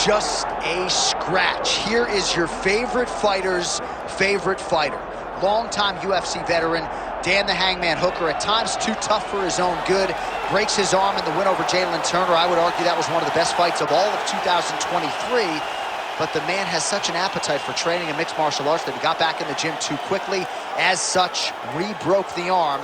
just a scratch. Here is your favorite fighter's favorite fighter. Longtime UFC veteran, Dan the Hangman Hooker, at times too tough for his own good, breaks his arm in the win over Jalen Turner. I would argue that was one of the best fights of all of 2023. But the man has such an appetite for training in mixed martial arts that he got back in the gym too quickly. As such, re-broke the arm.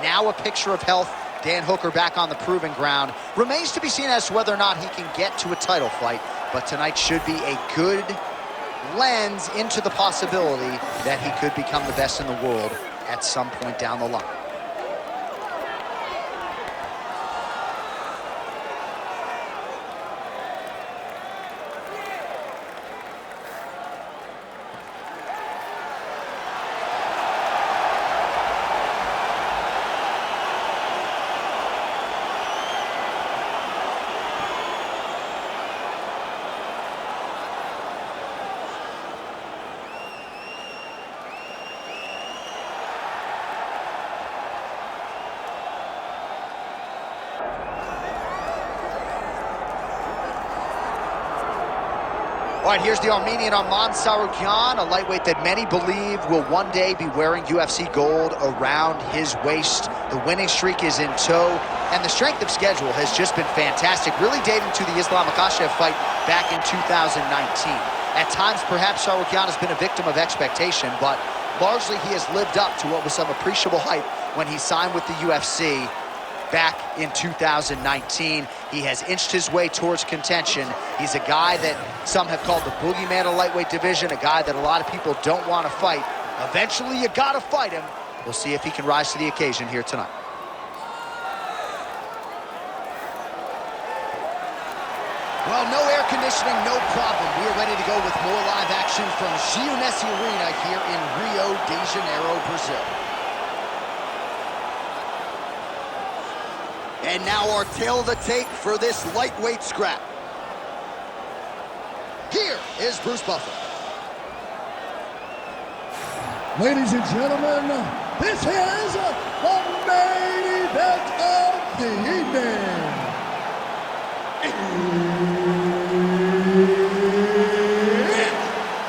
Now a picture of health. Dan Hooker back on the proving ground. Remains to be seen as to whether or not he can get to a title fight. But tonight should be a good lens into the possibility that he could become the best in the world at some point down the line. All right, here's the Armenian Arman Tsarukyan, a lightweight that many believe will one day be wearing UFC gold around his waist. The winning streak is in tow, and the strength of schedule has just been fantastic, really dating to the Islam Makhachev fight back in 2019. At times, perhaps Tsarukyan has been a victim of expectation, but largely he has lived up to what was some appreciable hype when he signed with the UFC back in 2019. He has inched his way towards contention. He's a guy that some have called the boogeyman of lightweight division, a guy that a lot of people don't want to fight. Eventually, you gotta fight him. We'll see if he can rise to the occasion here tonight. Well, no air conditioning, no problem. We are ready to go with more live action from Jeunesse Arena here in Rio de Janeiro, Brazil. And now our tail of the tape for this lightweight scrap. Here is Bruce Buffer. Ladies and gentlemen, this is the main event of the evening. It's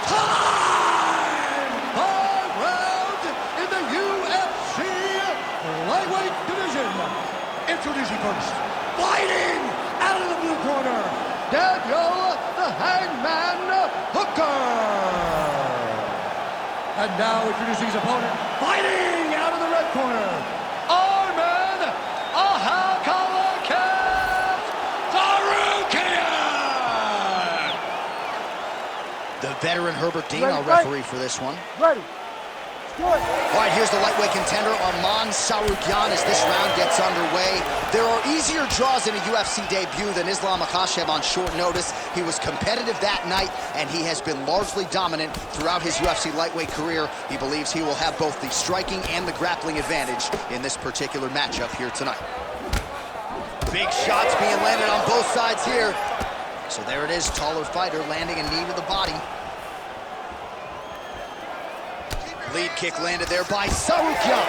time! 5 rounds in the UFC lightweight division. Introducing first, fighting out of the blue corner, Daniel the Hangman Hooker. And now introducing his opponent, fighting out of the red corner, Arman Tsarukyan. The veteran Herbert Dean, our referee for this one. Ready. All right, here's the lightweight contender, Arman Tsarukyan, as this round gets underway. There are easier draws in a UFC debut than Islam Makhachev on short notice. He was competitive that night, and he has been largely dominant throughout his UFC lightweight career. He believes he will have both the striking and the grappling advantage in this particular matchup here tonight. Big shots being landed on both sides here. So there it is, taller fighter landing a knee to the body. Lead kick landed there by Tsarukyan.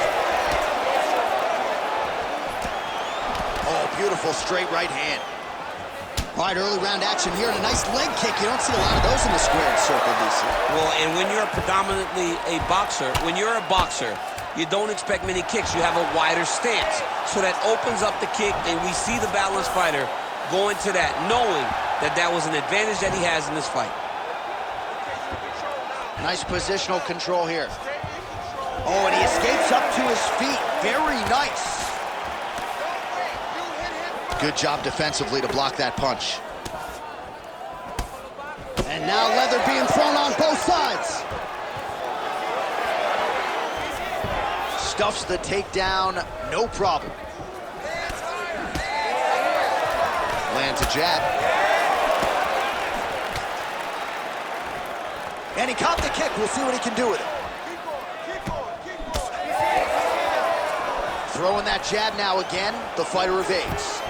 Oh, beautiful straight right hand. All right, early round action here, and a nice leg kick. You don't see a lot of those in the squared circle, DC. Well, and when you're predominantly a boxer, you don't expect many kicks. You have a wider stance. So that opens up the kick, and we see the balanced fighter go into that, knowing that that was an advantage that he has in this fight. Nice positional control here. Oh, and he escapes up to his feet. Very nice. Good job defensively to block that punch. And now leather being thrown on both sides. Stuffs the takedown, no problem. Lands a jab. And he caught the kick. We'll see what he can do with it. Throwing that jab now again. The fighter evades.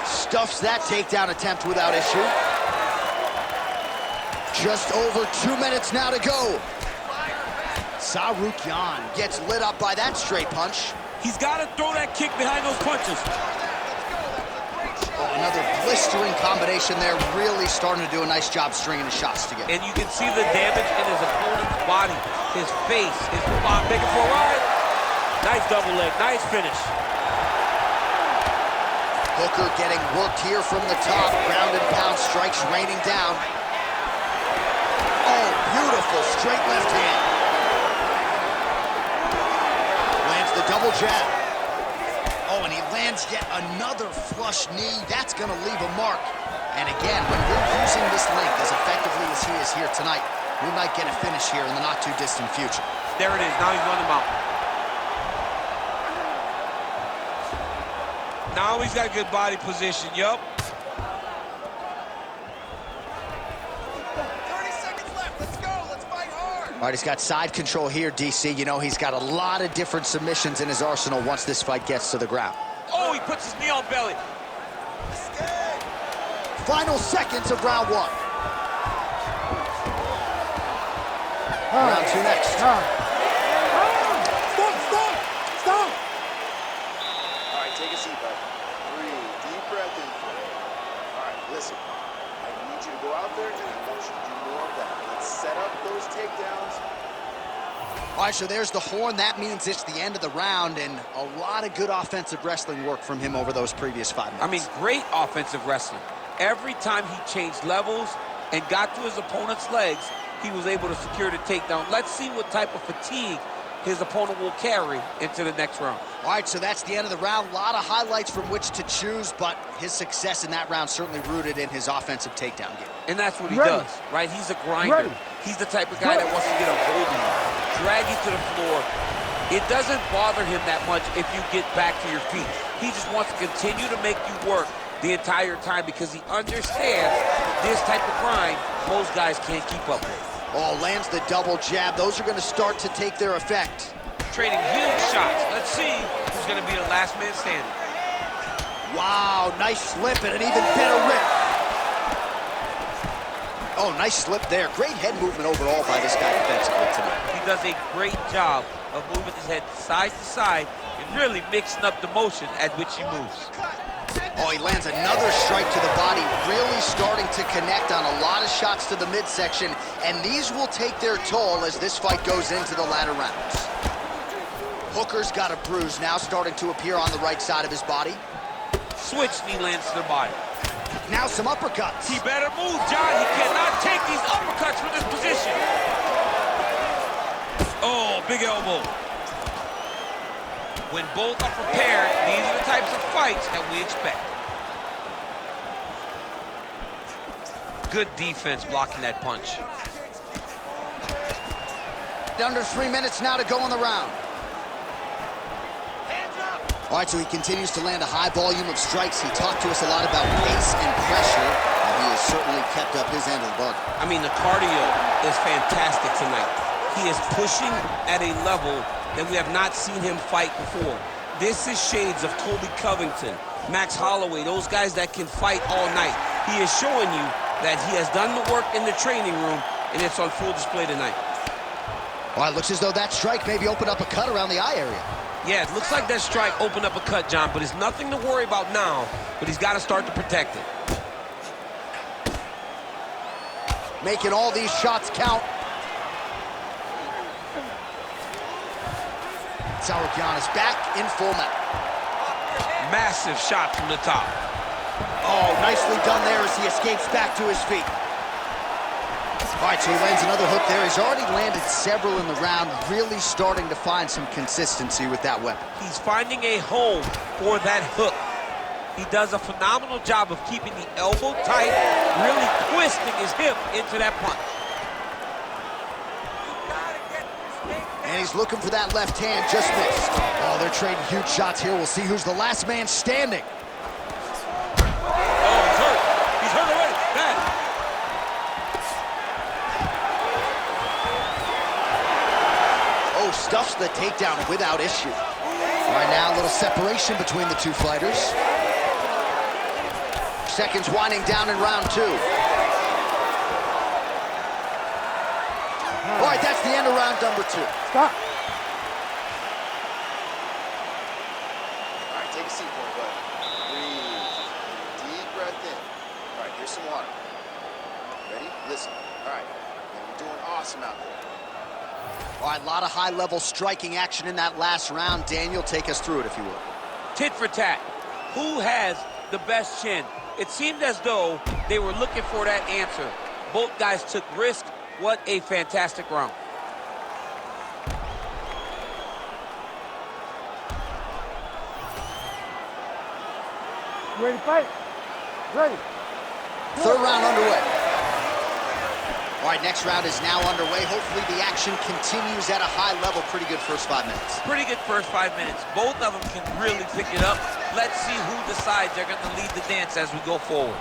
Stuffs that takedown attempt without issue. Just over 2 minutes now to go. Tsarukyan gets lit up by that straight punch. He's got to throw that kick behind those punches. Oh, another blistering combination there, really starting to do a nice job stringing the shots together. And you can see the damage in his opponent's body, his face, his body. Making for a ride. Nice double leg, nice finish. Hooker getting worked here from the top. Ground and pound strikes raining down. Oh, beautiful straight left hand. Lands the double jab. Oh, and he lands yet another flush knee. That's going to leave a mark. And again, when you're using this length as effectively as he is here tonight, we might get a finish here in the not-too-distant future. There it is. Now he's running him out. Now he's got good body position. Yup. 30 seconds left. Let's go. Let's fight hard. All right, he's got side control here, DC. You know, he's got a lot of different submissions in his arsenal once this fight gets to the ground. Oh, he puts his knee on belly. Final seconds of round one. Round two next. Stop! Stop! All right, take a seat, bud. Breathe. Deep breath in. All right, listen. I need you to go out there and I want you to do more of that. Let's set up those takedowns. All right, so there's the horn. That means it's the end of the round, and a lot of good offensive wrestling work from him over those previous 5 minutes. I mean, great offensive wrestling. Every time he changed levels and got to his opponent's legs, he was able to secure the takedown. Let's see what type of fatigue his opponent will carry into the next round. All right, so that's the end of the round. A lot of highlights from which to choose, but his success in that round certainly rooted in his offensive takedown game. And that's what he does, right? He's a grinder. He's the type of guy that wants to get a hold of you, drag you to the floor. It doesn't bother him that much if you get back to your feet. He just wants to continue to make you work the entire time because he understands this type of grind most guys can't keep up with. Oh, lands the double jab. Those are going to start to take their effect. Trading huge shots. Let's see who's going to be the last man standing. Wow, nice slip and an even better rip. Oh, nice slip there. Great head movement overall by this guy defensively tonight. He does a great job of moving his head side to side and really mixing up the motion at which he moves. Oh, he lands another strike to the body, really starting to connect on a lot of shots to the midsection, and these will take their toll as this fight goes into the latter rounds. Hooker's got a bruise now starting to appear on the right side of his body. Switch knee lands to the body. Now some uppercuts. He better move, John. He cannot take these uppercuts from this position. Oh, big elbow. When both are prepared, these are the types of fights that we expect. Good defense blocking that punch. Under 3 minutes now to go in the round. All right, so he continues to land a high volume of strikes. He talked to us a lot about pace and pressure, and he has certainly kept up his end of the bargain. I mean, the cardio is fantastic tonight. He is pushing at a level that we have not seen him fight before. This is shades of Colby Covington, Max Holloway, those guys that can fight all night. He is showing you that he has done the work in the training room, and it's on full display tonight. Well, it looks as though that strike maybe opened up a cut around the eye area. Yeah, it looks like that strike opened up a cut, John, but it's nothing to worry about now, but he's got to start to protect it. Making all these shots count. Tsarukyan is back in full mount. Massive shot from the top. Oh, nicely done there as he escapes back to his feet. All right, so he lands another hook there. He's already landed several in the round, really starting to find some consistency with that weapon. He's finding a home for that hook. He does a phenomenal job of keeping the elbow tight, really twisting his hip into that punch. And he's looking for that left hand, just missed. Oh, they're trading huge shots here. We'll see who's the last man standing. Oh, he's hurt. He's hurt already. Bad. Oh, stuffs the takedown without issue. All right, now a little separation between the two fighters. Seconds winding down in round two. All right, that's the end of round number two. Stop! All right, take a seat for it, bud. Breathe. Deep breath in. Listen, all right, man, you're doing awesome out there. All right, a lot of high-level striking action in that last round. Daniel, take us through it, if you would. Tit for tat. Who has the best chin? It seemed as though they were looking for that answer. Both guys took risk. What a fantastic round. Ready to fight? Ready. Third round underway. All right, next round is now underway. Hopefully the action continues at a high level. Pretty good first 5 minutes. Pretty good first 5 minutes. Both of them can really pick it up. Let's see who decides they're going to lead the dance as we go forward.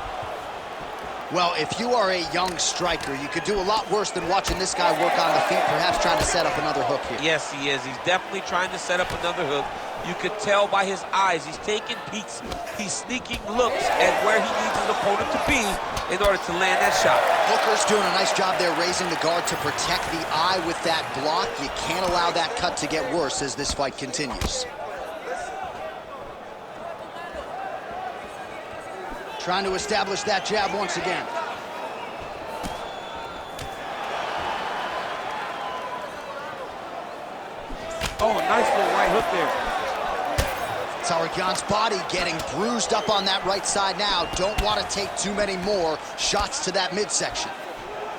Well, if you are a young striker, you could do a lot worse than watching this guy work on the feet, perhaps trying to set up another hook here. Yes, he is. He's definitely trying to set up another hook. You could tell by his eyes. He's taking peeks. He's sneaking looks at where he needs his opponent to be in order to land that shot. Hooker's doing a nice job there raising the guard to protect the eye with that block. You can't allow that cut to get worse as this fight continues. Trying to establish that jab once again. Oh, nice little right hook there. Tsarukyan's body getting bruised up on that right side now. Don't want to take too many more shots to that midsection.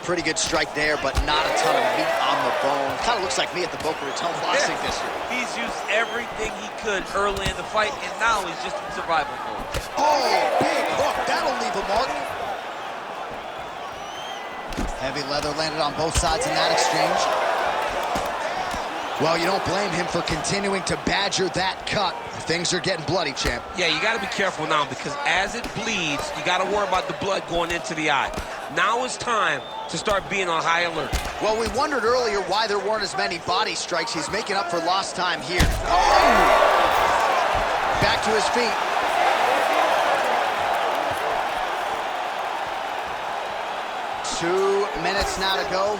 Pretty good strike there, but not a ton of meat on the bone. Kind of looks like me at the Boca Raton Boxing this year. He's used everything he could early in the fight, and now he's just in survival mode. Oh, big hook. That'll leave a mark. Heavy leather landed on both sides in that exchange. Well, you don't blame him for continuing to badger that cut. Things are getting bloody, champ. Yeah, you got to be careful now because as it bleeds, you got to worry about the blood going into the eye. Now is time to start being on high alert. Well, we wondered earlier why there weren't as many body strikes. He's making up for lost time here. Oh! Back to his feet. Two minutes now to go.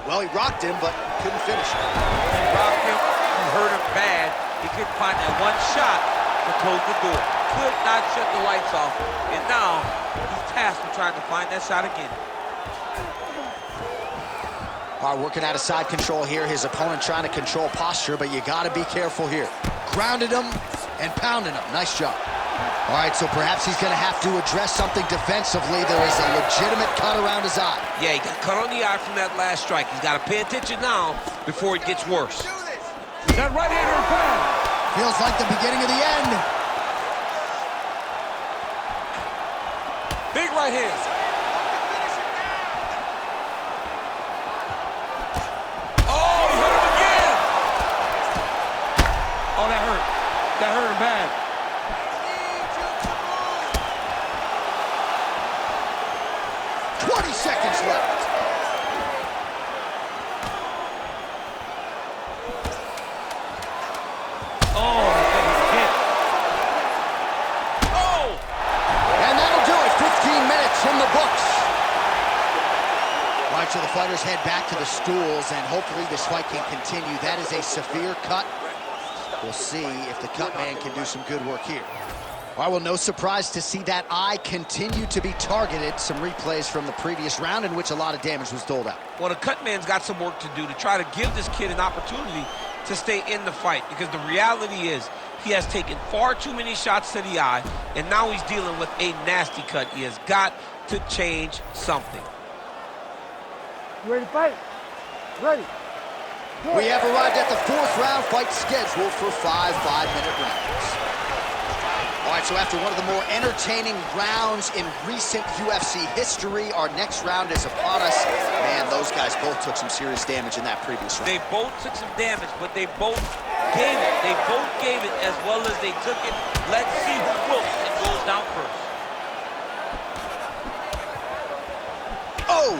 Well, he rocked him, but couldn't finish it. He rocked him, he hurt him bad. He couldn't find that one shot to close the door. Could not shut the lights off. And now, he's tasked with trying to find that shot again. All right, working out of side control here. His opponent trying to control posture, but you got to be careful here. Grounded him and pounded him. Nice job. All right, so perhaps he's going to have to address something defensively. There is a legitimate cut around his eye. Yeah, he got cut on the eye from that last strike. He's got to pay attention now before it gets worse. That right hander bad. Feels like the beginning of the end. Big right hand. Oh, he hurt him again. Oh, that hurt. That hurt him bad. 20 seconds left. Oh, and that'll do it. 15 minutes from the books. All right, so the fighters head back to the stools, and hopefully this fight can continue. That is a severe cut. We'll see if the cut man can do some good work here. All right, well, no surprise to see that eye continue to be targeted. Some replays from the previous round in which a lot of damage was doled out. Well, the cut man's got some work to do to try to give this kid an opportunity to stay in the fight, because the reality is he has taken far too many shots to the eye, and now he's dealing with a nasty cut. He has got to change something. You ready to fight? Ready. We have arrived at the fourth round, fight scheduled for 5 5-minute rounds. All right, so after one of the more entertaining rounds in recent UFC history, our next round is upon us. Man, those guys both took some serious damage in that previous round. They both took some damage, but they both gave it. They both gave it as well as they took it. Let's see who wilts and goes down first. Oh!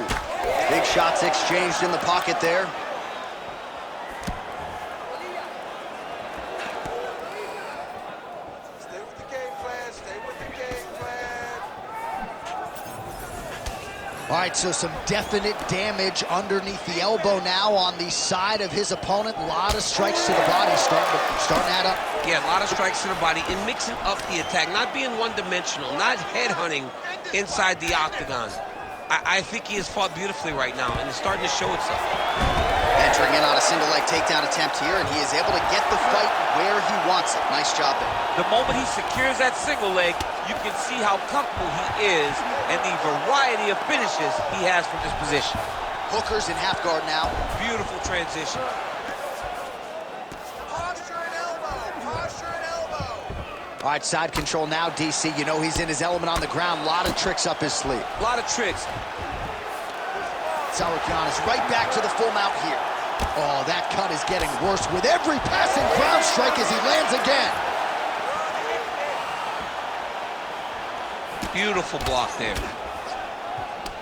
Big shots exchanged in the pocket there. All right, so some definite damage underneath the elbow now on the side of his opponent. A lot of strikes to the body, starting to add up. Yeah, a lot of strikes to the body and mixing up the attack, not being one-dimensional, not headhunting inside the octagon. I think he has fought beautifully right now, and it's starting to show itself. Entering in on a single leg takedown attempt here, and he is able to get the fight where he wants it. Nice job there. The moment he secures that single leg, you can see how comfortable he is and the variety of finishes he has from this position. Hooker's in half guard now. Beautiful transition. Posture and elbow. Posture and elbow. All right, side control now, DC. You know he's in his element on the ground. A lot of tricks up his sleeve. A lot of tricks. Tsarukyan is right back to the full mount here. Oh, that cut is getting worse with every passing ground strike as he lands again. Beautiful block there.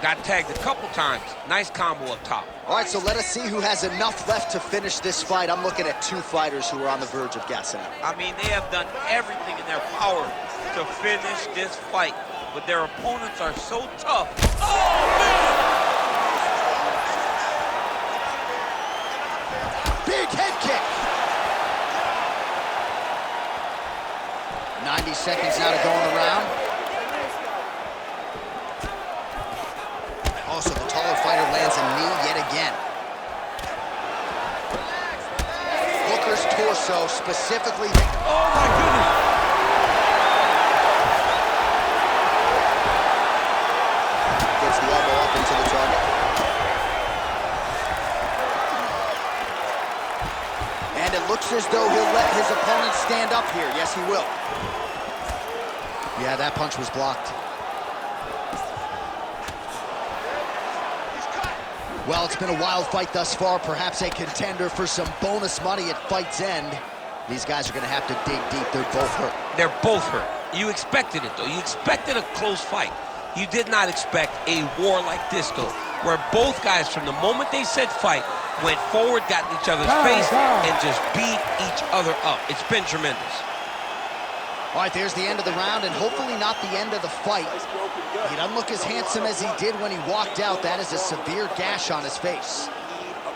Got tagged a couple times. Nice combo up top. All right, so let us see who has enough left to finish this fight. I'm looking at two fighters who are on the verge of gassing out. I mean, they have done everything in their power to finish this fight, but their opponents are so tough. Oh, man! Big head kick. 90 seconds now to go in the round. Oh, so the taller fighter lands a knee yet again. Hooker's torso specifically. Oh, my goodness. Gets the elbow up into the target. And it looks as though he'll let his opponent stand up here. Yes, he will. Yeah, that punch was blocked. Well, it's been a wild fight thus far, perhaps a contender for some bonus money at fight's end. These guys are going to have to dig deep. They're both hurt. They're both hurt. You expected it, though. You expected a close fight. You did not expect a war like this, though, where both guys, from the moment they said fight, went forward, got in each other's face, and just beat each other up. It's been tremendous. All right, there's the end of the round, and hopefully not the end of the fight. He doesn't look as handsome as he did when he walked out. That is a severe gash on his face.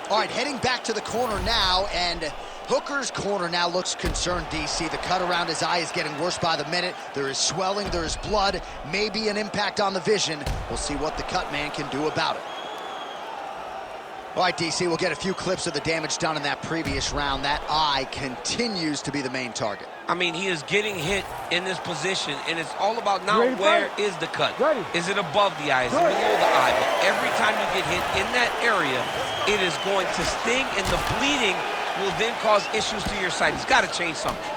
All right, heading back to the corner now, and Hooker's corner now looks concerned, DC. The cut around his eye is getting worse by the minute. There is swelling, there is blood, maybe an impact on the vision. We'll see what the cut man can do about it. All right, DC, we'll get a few clips of the damage done in that previous round. That eye continues to be the main target. I mean, he is getting hit in this position, and it's all about now where is the cut? Is it above the eye? Is it below the eye? But every time you get hit in that area, it is going to sting, and the bleeding will then cause issues to your sight. He's got to change something.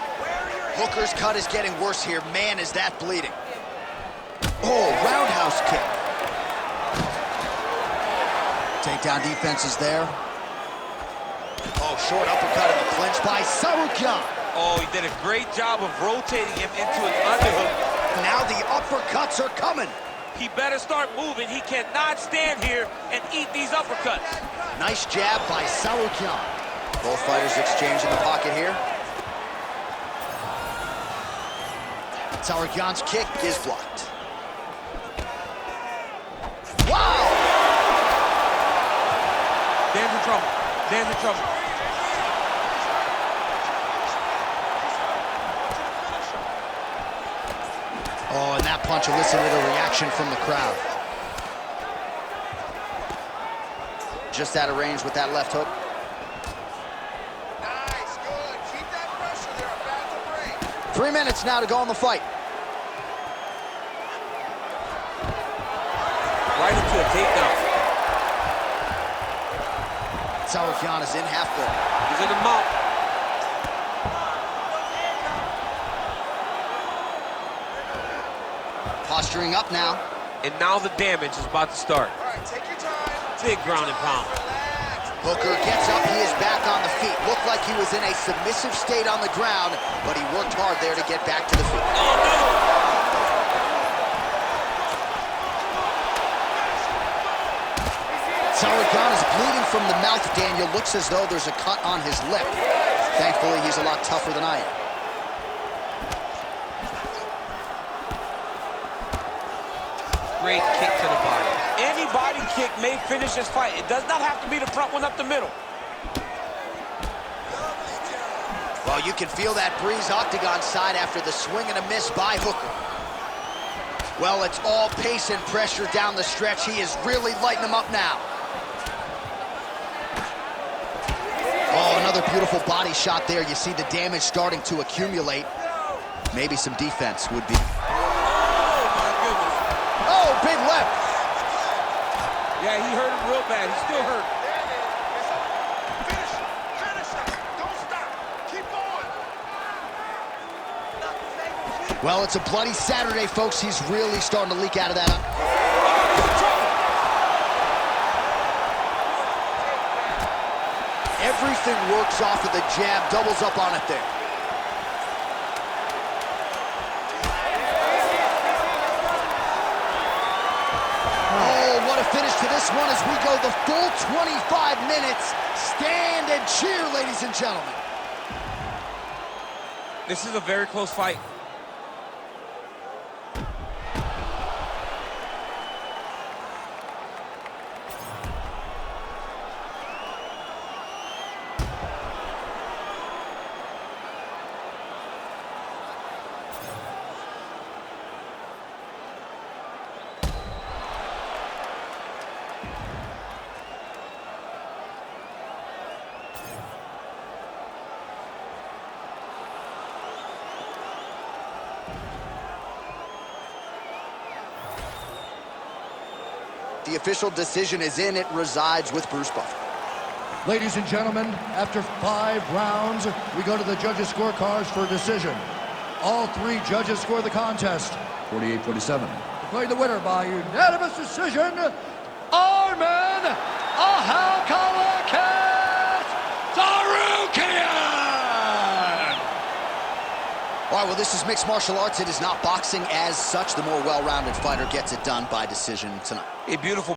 Hooker's cut is getting worse here. Man, is that bleeding. Oh, roundhouse kick. Takedown defense is there. Oh, short uppercut in the clinch by Tsarukyan. Oh, he did a great job of rotating him into an underhook. Now the uppercuts are coming. He better start moving. He cannot stand here and eat these uppercuts. Nice jab by Tsarukyan. Both fighters exchange in the pocket here. Tsarukyan's kick is blocked. Wow! Dan's in trouble. Dan's in trouble. Oh, and that punch elicited a reaction from the crowd. Just out of range with that left hook. Nice, good. Keep that pressure there. About to break. 3 minutes now to go in the fight. Right into a takedown. Tsarukyan is in half guard. He's in the mount. Posturing up now. And now the damage is about to start. All right, take your time. Big ground and pound. Relax. Hooker gets up, he is back on the feet. Looked like he was in a submissive state on the ground, but he worked hard there to get back to the feet. Oh, no! Tsarukyan is bleeding from the mouth, Daniel. Looks as though there's a cut on his lip. Thankfully, he's a lot tougher than I am. Great kick to the body. Any body kick may finish this fight. It does not have to be the front one up the middle. Well, you can feel that breeze octagon side after the swing and a miss by Hooker. Well, it's all pace and pressure down the stretch. He is really lighting them up now. Oh, another beautiful body shot there. You see the damage starting to accumulate. Maybe some defense would be. Oh, my goodness. Oh, big left. Yeah, he hurt him real bad. He's still hurt. Finish it. Don't stop. Keep going. Well, it's a bloody Saturday, folks. He's really starting to leak out of that. Everything works off of the jab, doubles up on it there. Oh, what a finish to this one as we go the full 25 minutes. Stand and cheer, ladies and gentlemen. This is a very close fight. The official decision is in. It resides with Bruce Buffer. Ladies and gentlemen, after 5 rounds, we go to the judges' scorecards for a decision. All 3 judges score the contest. 48-47. Declaring the winner by unanimous decision, Arman Tsarukyan! All right, well, this is mixed martial arts. It is not boxing as such. The more well-rounded fighter gets it done by decision tonight. A beautiful